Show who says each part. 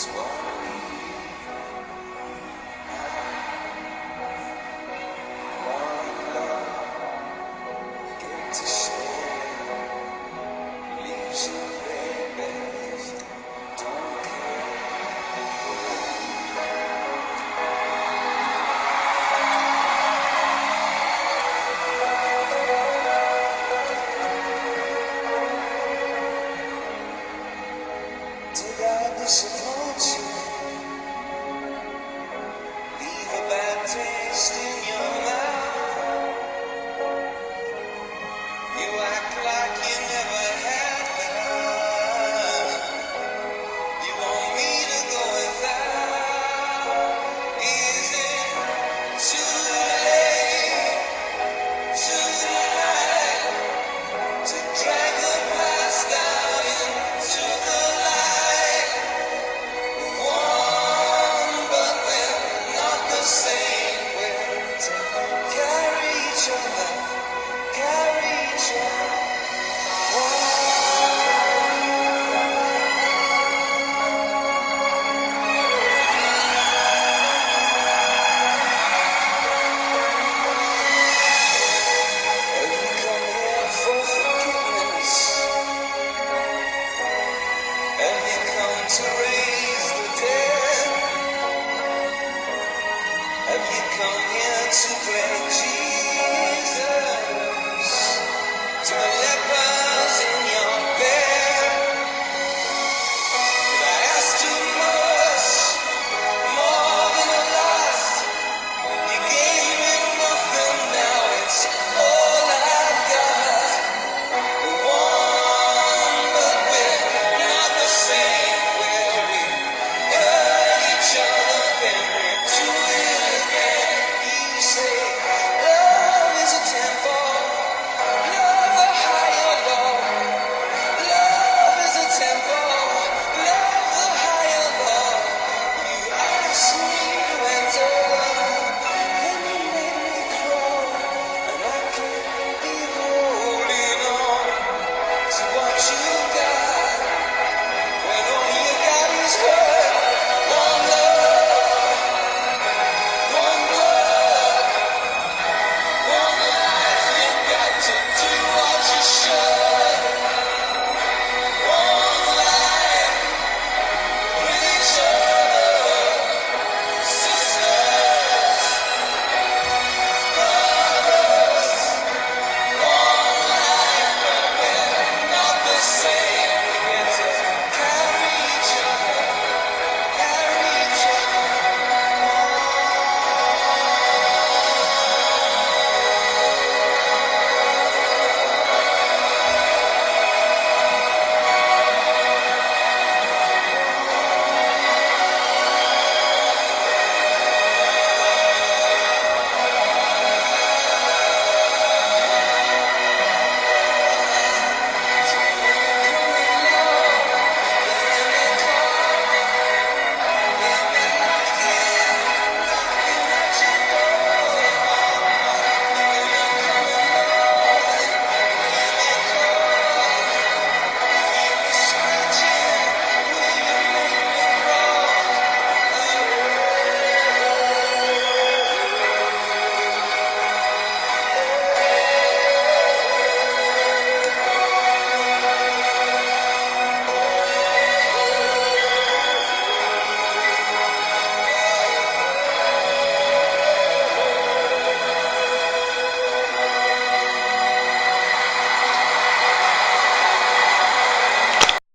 Speaker 1: Did I disappoint you? Leave a bad taste in your mouth. You act like you never had love. You want me to go without. Is it too late tonight to drag the past out into the light? One, but we're not the same. We're to carry each other, carry each other. Have you come here for forgiveness? Have you come to raise the dead? Have you come here to play